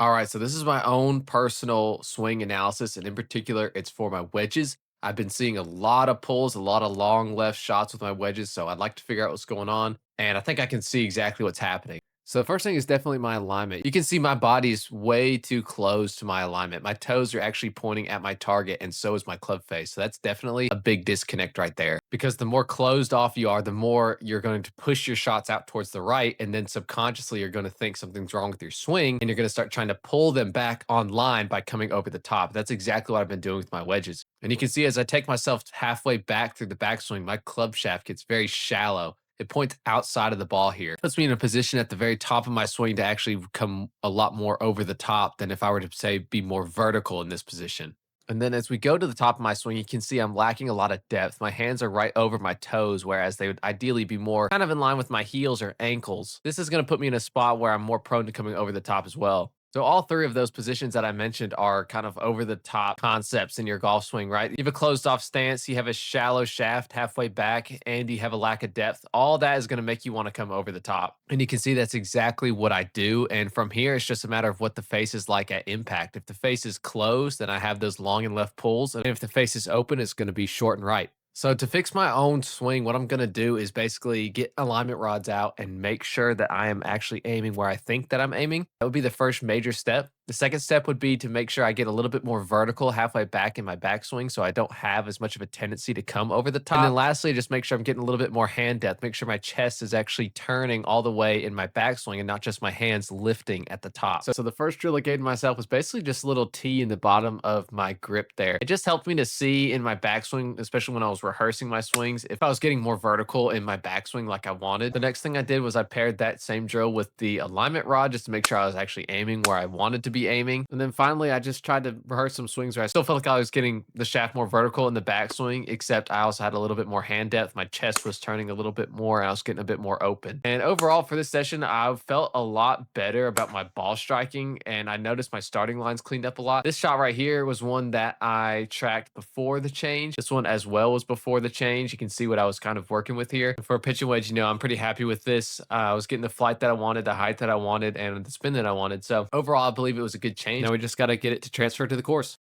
All right, so this is my own personal swing analysis, and in particular, it's for my wedges. I've been seeing a lot of pulls, a lot of long left shots with my wedges, so I'd like to figure out what's going on, and I think I can see exactly what's happening. So the first thing is definitely my alignment. You can see my body's way too close to my alignment. My toes are actually pointing at my target, and so is my club face. So that's definitely a big disconnect right there. Because the more closed off you are, the more you're going to push your shots out towards the right, and then subconsciously you're going to think something's wrong with your swing, and you're going to start trying to pull them back online by coming over the top. That's exactly what I've been doing with my wedges. And you can see as I take myself halfway back through the backswing, my club shaft gets very shallow. It points outside of the ball here. Puts me in a position at the very top of my swing to actually come a lot more over the top than if I were to say be more vertical in this position. And then as we go to the top of my swing, you can see I'm lacking a lot of depth. My hands are right over my toes, whereas they would ideally be more kind of in line with my heels or ankles. This is going to put me in a spot where I'm more prone to coming over the top as well. So all three of those positions that I mentioned are kind of over the top concepts in your golf swing, right? You have a closed off stance, you have a shallow shaft halfway back, and you have a lack of depth. All that is going to make you want to come over the top. And you can see that's exactly what I do. And from here, it's just a matter of what the face is like at impact. If the face is closed, then I have those long and left pulls. And if the face is open, it's going to be short and right. So to fix my own swing, what I'm going to do is basically get alignment rods out and make sure that I am actually aiming where I think that I'm aiming. That would be the first major step. The second step would be to make sure I get a little bit more vertical halfway back in my backswing so I don't have as much of a tendency to come over the top. And then lastly, just make sure I'm getting a little bit more hand depth. Make sure my chest is actually turning all the way in my backswing and not just my hands lifting at the top. So the first drill I gave myself was basically just a little T in the bottom of my grip there. It just helped me to see in my backswing, especially when I was rehearsing my swings, if I was getting more vertical in my backswing like I wanted. The next thing I did was I paired that same drill with the alignment rod just to make sure I was actually aiming where I wanted to be aiming. And then finally, I just tried to rehearse some swings where I still felt like I was getting the shaft more vertical in the backswing, except I also had a little bit more hand depth. My chest was turning a little bit more and I was getting a bit more open. And overall for this session, I felt a lot better about my ball striking and I noticed my starting lines cleaned up a lot. This shot right here was one that I tracked before the change. This one as well was before the change. You can see what I was kind of working with here. For a pitching wedge, I'm pretty happy with this. I was getting the flight that I wanted, the height that I wanted, and the spin that I wanted. So overall, I believe it was a good change. Now we just got to get it to transfer to the course.